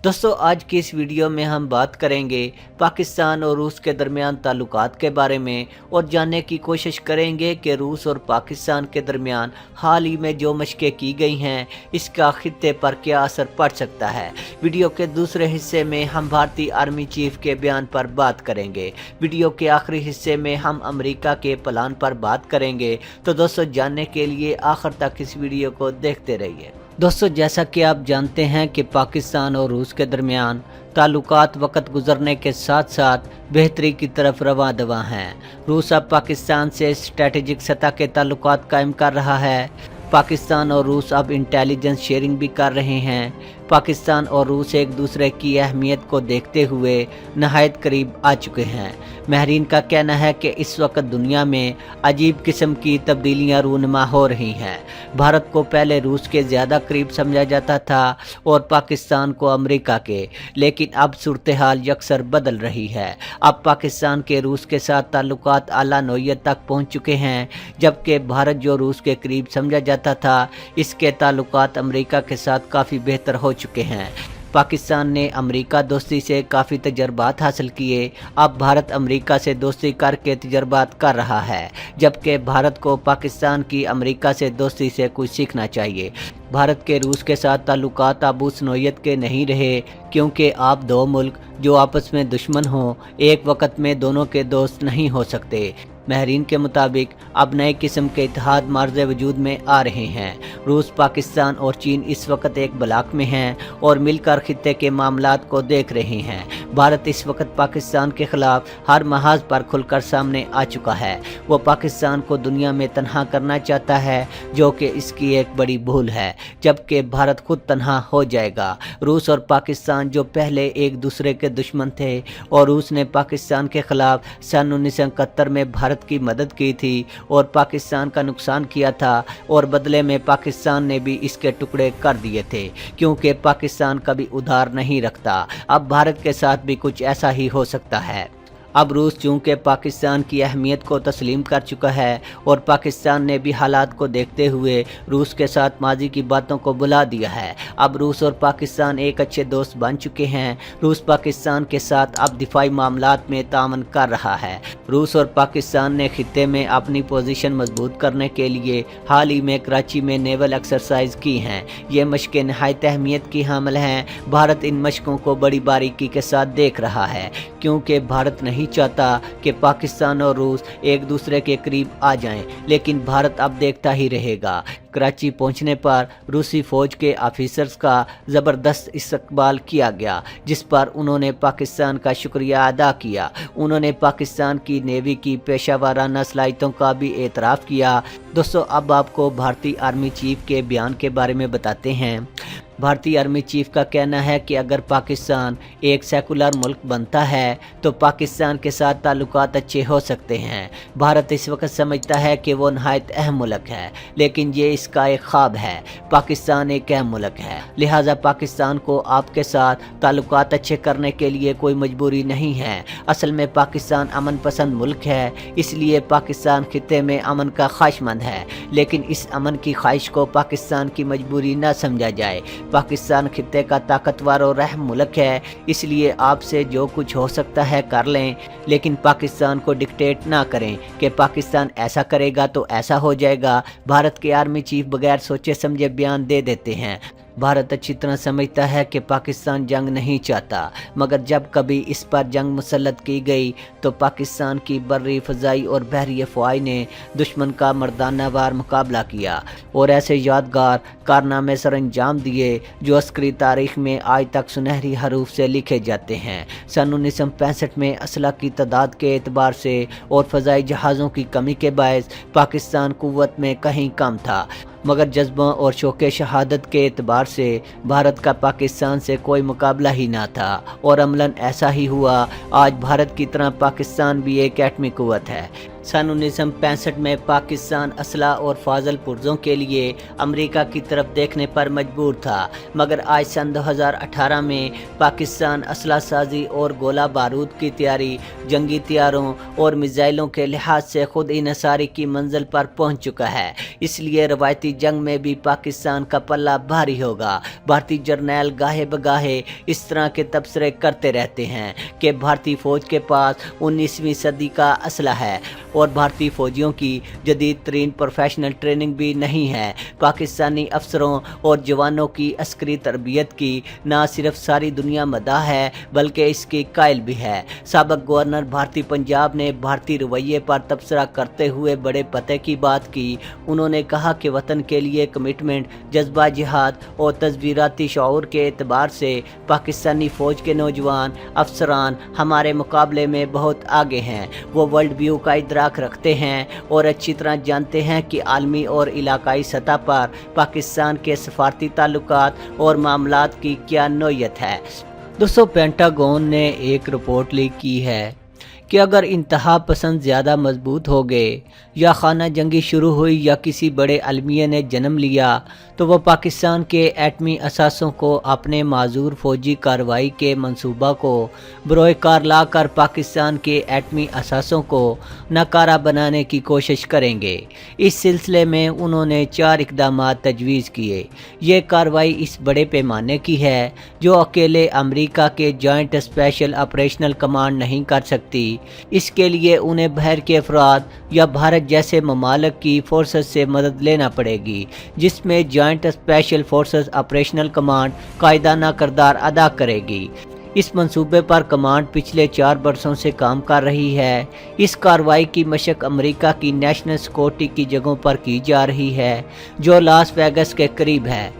दोस्तों आज की इस वीडियो में हम बात करेंगे पाकिस्तान और रूस के दरमियान ताल्लुकात के बारे में और जानने की कोशिश करेंगे कि रूस और पाकिस्तान के दरमियान हाल ही में जो मशक़ें की गई हैं इसका खित्ते पर क्या असर पड़ सकता है। वीडियो के दूसरे हिस्से में हम भारतीय आर्मी चीफ के बयान पर बात करेंगे। वीडियो के आखिरी हिस्से में हम अमेरिका के प्लान पर बात करेंगे। तो दोस्तों जानने के लिए आखिर तक इस वीडियो को देखते रहिए। दोस्तों जैसा कि आप जानते हैं कि पाकिस्तान और रूस के दरमियान ताल्लुकात वक्त गुजरने के साथ साथ बेहतरी की तरफ रवां दवा हैं। रूस अब पाकिस्तान से स्ट्रेटेजिक सतह के ताल्लुकात कायम कर रहा है। पाकिस्तान और रूस अब इंटेलिजेंस शेयरिंग भी कर रहे हैं। पाकिस्तान और रूस एक दूसरे की अहमियत को देखते हुए नहायत करीब आ चुके हैं। माहिरीन का कहना है कि इस वक्त दुनिया में अजीब किस्म की तब्दीलियां रूनुमा हो रही हैं। भारत को पहले रूस के ज़्यादा करीब समझा जाता था और पाकिस्तान को अमेरिका के, लेकिन अब सूरत हाल यकसर बदल रही है। अब पाकिस्तान के रूस के साथ ताल्लुकात आला नौयत तक पहुँच चुके हैं, जबकि भारत जो रूस के करीब समझा जाता था, इसके ताल्लुकात अमेरिका के साथ काफ़ी बेहतर हो चुके हैं। पाकिस्तान ने अमेरिका दोस्ती से काफ़ी तजर्बात हासिल किए। अब भारत अमेरिका से दोस्ती करके तजर्बात कर रहा है, जबकि भारत को पाकिस्तान की अमेरिका से दोस्ती से कुछ सीखना चाहिए। भारत के रूस के साथ ताल्लुकात अब उस नौयत के नहीं रहे, क्योंकि आप दो मुल्क जो आपस में दुश्मन हों एक वक्त में दोनों के दोस्त नहीं हो सकते। माहिरीन के मुताबिक अब नए किस्म के इत्तेहाद मार्ज़ वजूद में आ रहे हैं। रूस, पाकिस्तान और चीन इस वक्त एक ब्लॉक में हैं और मिलकर खित्ते के मामलात को देख रहे हैं। भारत इस वक्त पाकिस्तान के खिलाफ हर महाज पर खुलकर सामने आ चुका है। वो पाकिस्तान को दुनिया में तन्हा करना चाहता है, जो कि इसकी एक बड़ी भूल है, जबकि भारत खुद तन्हा हो जाएगा। रूस और पाकिस्तान जो पहले एक दूसरे के दुश्मन थे और रूस ने पाकिस्तान के खिलाफ सन 1971 में भारत की मदद की थी और पाकिस्तान का नुकसान किया था, और बदले में पाकिस्तान ने भी इसके टुकड़े कर दिए थे, क्योंकि पाकिस्तान कभी उधार नहीं रखता। अब भारत के साथ भी कुछ ऐसा ही हो सकता है। अब रूस चूँकि पाकिस्तान की अहमियत को तस्लीम कर चुका है और पाकिस्तान ने भी हालात को देखते हुए रूस के साथ माजी की बातों को बुला दिया है। अब रूस और पाकिस्तान एक अच्छे दोस्त बन चुके हैं। रूस पाकिस्तान के साथ अब दिफाई मामलात में तामन कर रहा है। रूस और पाकिस्तान ने खित्ते में अपनी पोजीशन मजबूत करने के लिए हाल ही में कराची में नेवल एक्सरसाइज की हैं। ये मशक़ें नहायत अहमियत की हामिल हैं। भारत इन मशक़ों को बड़ी बारीकी के साथ देख रहा है, क्योंकि भारत नहीं चाहता कि पाकिस्तान और रूस एक दूसरे के करीब आ जाएं, लेकिन भारत अब देखता ही रहेगा। कराची पहुंचने पर रूसी फौज के ऑफिसर्स का ज़बरदस्त इस्तकबाल किया गया, जिस पर उन्होंने पाकिस्तान का शुक्रिया अदा किया। उन्होंने पाकिस्तान की नेवी की पेशा वाराना सलाहियतों का भी एतराफ़ किया। दोस्तों अब आपको भारतीय आर्मी चीफ के बयान के बारे में बताते हैं। भारतीय आर्मी चीफ का कहना है कि अगर पाकिस्तान एक सेकुलर मुल्क बनता है तो पाकिस्तान के साथ ताल्लुकात अच्छे हो सकते हैं। भारत इस वक्त समझता है कि वो नहायत अहम मुल्क है, लेकिन ये इसका एक ख्वाब है। पाकिस्तान एक अहम मुल्क है, लिहाजा पाकिस्तान को आपके साथ ताल्लुकात अच्छे करने के लिए कोई मजबूरी नहीं है। असल में पाकिस्तान अमन पसंद मुल्क है, इसलिए पाकिस्तान खित्ते में अमन का ख्वाहिशमंद है, लेकिन इस अमन की ख्वाहिश को पाकिस्तान की मजबूरी न समझा जाए। पाकिस्तान खित्ते का ताकतवर और अहम मुल्क है, इसलिए आपसे जो कुछ हो सकता है कर लें, लेकिन पाकिस्तान को डिक्टेट ना करें कि पाकिस्तान ऐसा करेगा तो ऐसा हो जाएगा। भारत के आर्मी चीफ बगैर सोचे समझे बयान दे देते हैं। भारत अच्छी तरह समझता है कि पाकिस्तान जंग नहीं चाहता, मगर जब कभी इस पर जंग मुसल्लत की गई तो पाकिस्तान की बर्री, फ़ज़ाई और बहरी अफ़वाह ने दुश्मन का मर्दाना वार मुकाबला किया और ऐसे यादगार कारनामे सर अंजाम दिए जो अस्करी तारीख़ में आज तक सुनहरी हरूफ से लिखे जाते हैं। सन 1965 में असला की तादाद के एतबार से और फ़ज़ाई जहाज़ों की कमी के बायस पाकिस्तान क़ुव्वत में कहीं कम था, मगर जज्बों और शौक़े शहादत के एतबार से भारत का पाकिस्तान से कोई मुकाबला ही ना था, और अमलन ऐसा ही हुआ। आज भारत की तरह पाकिस्तान भी एक एटमी क़ुव्वत है। सन 1965 में पाकिस्तान असला और फाजल पुर्जों के लिए अमेरिका की तरफ देखने पर मजबूर था, मगर आज सन 2018 में पाकिस्तान असला साजी और गोला बारूद की तैयारी, जंगी तैयारों और मिसाइलों के लिहाज से खुद इन्हिसारी की मंजिल पर पहुंच चुका है। इसलिए रवायती जंग में भी पाकिस्तान का पल्ला भारी होगा। भारतीय जर्नैल गाहे बगाहे इस तरह के तबसरे करते रहते हैं कि भारतीय फौज के पास 19वीं सदी का असला है और भारतीय फौजियों की जदीद तरीन प्रोफेशनल ट्रेनिंग भी नहीं है। पाकिस्तानी अफसरों और जवानों की अस्करी तरबियत की ना सिर्फ सारी दुनिया मदाह है बल्कि इसकी कायल भी है। साबिक गवर्नर भारतीय पंजाब ने भारतीय रवैये पर तबसरा करते हुए बड़े पते की बात की। उन्होंने कहा कि वतन के लिए कमिटमेंट, जज्बा जिहाद और तस्वीराती शऊर के एतबार से पाकिस्तानी फ़ौज के नौजवान अफसरान हमारे मुकाबले में बहुत आगे हैं। वो वर्ल्ड व्यू का इदराक रखते हैं और अच्छी तरह जानते हैं कि आलमी और इलाकाई सतह पर पाकिस्तान के सफारती ताल्लुकात और मामलात की क्या नोयत है। दोस्तों, पेंटागन ने एक रिपोर्ट लीक की है कि अगर इंतहा पसंद ज़्यादा मजबूत हो गए या खाना जंगी शुरू हुई या किसी बड़े अलमिया ने जन्म लिया तो वह पाकिस्तान के एटमी असासों को अपने माजूर फौजी कार्रवाई के मंसूबा को बरोए कार ला कर पाकिस्तान के एटमी असासों को नाकारा बनाने की कोशिश करेंगे। इस सिलसिले में उन्होंने 4 इकदाम तजवीज़ किए। ये कार्रवाई इस बड़े पैमाने की है जो अकेले अमेरिका के जॉइंट स्पेशल ऑपरेशनल कमांड नहीं कर सकती। इसके लिए उन्हें बहर के अफराद या भारत जैसे ममालिक की फोर्सेस से मदद लेना पड़ेगी, जिसमें joint special forces operational command कायदाना किरदार अदा करेगी। इस मंसूबे पर कमांड पिछले 4 बरसों से काम कर रही है। इस कार्रवाई की मशक अमेरिका की नेशनल सिक्योरिटी की जगहों पर की जा रही है जो लास वेगस के करीब है।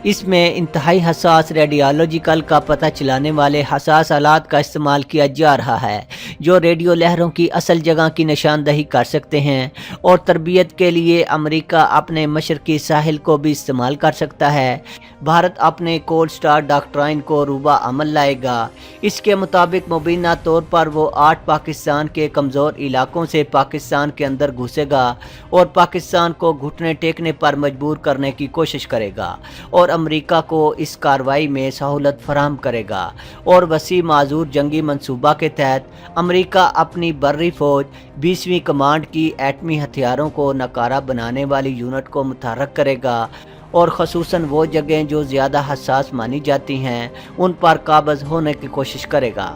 इसमें इंतहाई हसास रेडियोलॉजिकल का पता चलाने वाले हसास आलात का इस्तेमाल किया जा रहा है जो रेडियो लहरों की असल जगह की निशानदही कर सकते हैं, और तरबियत के लिए अमेरिका अपने मशरकी साहिल को भी इस्तेमाल कर सकता है। भारत अपने कोल्ड स्टार डॉक्ट्राइन को रूबा अमल लाएगा। इसके मुताबिक मुबीना तौर पर वो 8 पाकिस्तान के कमज़ोर इलाकों से पाकिस्तान के अंदर घुसेगा और पाकिस्तान को घुटने टेकने पर मजबूर करने की कोशिश करेगा और अमेरिका को इस कार्रवाई में सहूलत फराहम करेगा। और वसी माजूर जंगी मंसूबा के तहत अमेरिका अपनी बर्री फ़ौज 20वीं कमांड की एटमी हथियारों को नकारा बनाने वाली यूनिट को मुतहर्रिक करेगा और ख़ुसूसन वो जगहें जो ज़्यादा हसास मानी जाती हैं उन पर काबज़ होने की कोशिश करेगा।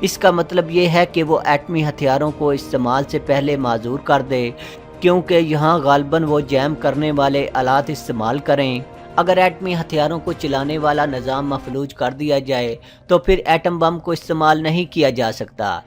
इसका मतलब ये है कि वो एटमी हथियारों को इस्तेमाल से पहले माजूर कर दे, क्योंकि यहाँ गालबन वो जैम करने वाले आलात इस्तेमाल करें। अगर एटमी हथियारों को चलाने वाला निज़ाम मफलूज कर दिया जाए तो फिर एटम बम को इस्तेमाल नहीं किया जा सकता।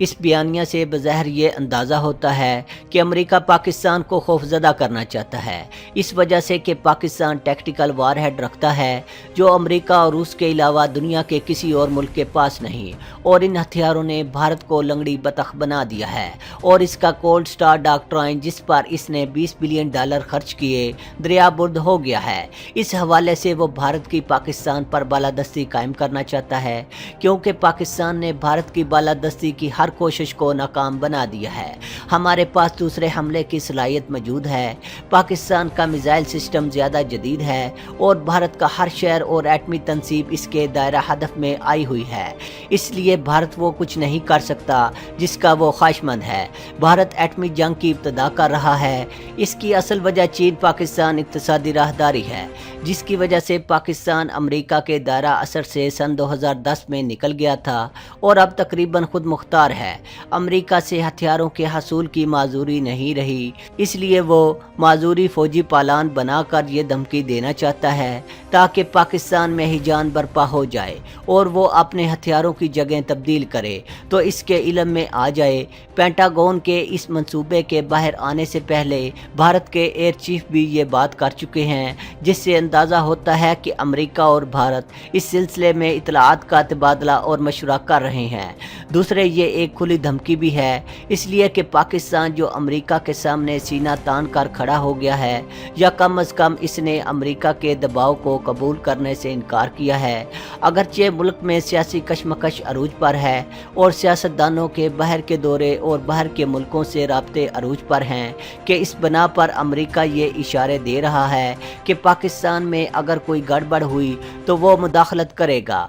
इस बयानिया से बज़ाहिर ये अंदाज़ा होता है कि अमेरिका पाकिस्तान को खौफज़दा करना चाहता है, इस वजह से कि पाकिस्तान टैक्टिकल वारहेड रखता है जो अमेरिका और रूस के अलावा दुनिया के किसी और मुल्क के पास नहीं, और इन हथियारों ने भारत को लंगड़ी बतख बना दिया है। और इसका कोल्ड स्टार डॉक्ट्राइन, जिस पर इसने $20 बिलियन खर्च किए, दरियाबुर्द हो गया है। इस हवाले से वो भारत की पाकिस्तान पर बालादस्ती कायम करना चाहता है, क्योंकि पाकिस्तान ने भारत की बालादस्ती की हर कोशिश को नाकाम बना दिया है। हमारे पास दूसरे हमले की सलाहियत मौजूद है। पाकिस्तान का मिसाइल सिस्टम ज़्यादा जदीद है और भारत का हर शहर और एटमी तनसीब इसके दायरा हदफ में आई हुई है। इसलिए भारत वो कुछ नहीं कर सकता जिसका वो ख्वाहिशमंद है। भारत एटमी जंग की इब्तदा कर रहा है। इसकी असल वजह चीन पाकिस्तान इक्तिसादी राहदारी है, जिसकी वजह से पाकिस्तान अमेरिका के दायरा असर से सन 2010 में निकल गया था और अब तकरीबन खुद मुख्तार है। अमेरिका से हथियारों के हसूल की माजूरी नहीं रही, इसलिए वो माजूरी फौजी पालान बनाकर ये धमकी देना चाहता है ताकि पाकिस्तान में हिजान बर्पा हो जाए और वो अपने हथियारों की जगह तब्दील करे तो इसके इल्म में आ जाए। पेंटागन के इस मंसूबे के बाहर आने से पहले भारत के एयर चीफ भी ये बात कर चुके हैं, जिससे अंदाज़ा होता है कि अमेरिका और भारत इस सिलसिले में इतलात का तबादला और मशवरा कर रहे हैं। दूसरे ये एक खुली धमकी भी है, इसलिए कि پاکستان جو امریکہ کے سامنے سینہ تان کر کھڑا ہو گیا ہے، یا کم از کم اس نے امریکہ کے دباؤ کو قبول کرنے سے انکار کیا ہے۔ اگرچہ ملک میں سیاسی کشمکش عروج پر ہے اور سیاستدانوں کے باہر کے دورے اور باہر کے ملکوں سے رابطے عروج پر ہیں کہ اس بنا پر امریکہ یہ اشارے دے رہا ہے کہ پاکستان میں اگر کوئی گڑبڑ ہوئی تو وہ مداخلت کرے گا۔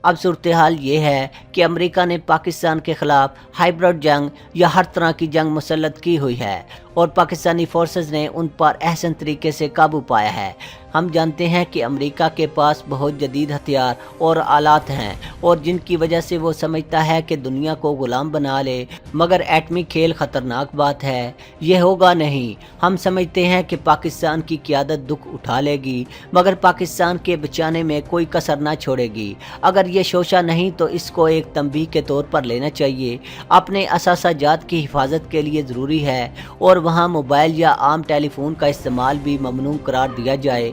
اب صورتحال یہ ہے کہ امریکہ نے پاکستان کے خلاف ہائبرڈ جنگ یا ہر طرح کی جنگ مسلط کی ہوئی ہے اور پاکستانی فورسز نے ان پر احسن طریقے سے قابو پایا ہے۔ ہم جانتے ہیں کہ امریکہ کے پاس بہت جدید ہتھیار اور آلات ہیں اور جن کی وجہ سے وہ سمجھتا ہے کہ دنیا کو غلام بنا لے، مگر ایٹمی کھیل خطرناک بات ہے، یہ ہوگا نہیں۔ ہم سمجھتے ہیں کہ پاکستان کی قیادت دکھ اٹھا لے گی مگر پاکستان کے بچانے میں کوئی کسر نہ چھوڑے گی۔ اگر یہ شوشہ نہیں تو اس کو ایک تنبیہ کے طور پر لینا چاہیے۔ اپنے اثاثہ جات کی حفاظت کے لیے ضروری ہے اور وہاں موبائل یا عام ٹیلی فون کا استعمال بھی ممنوع قرار دیا جائے۔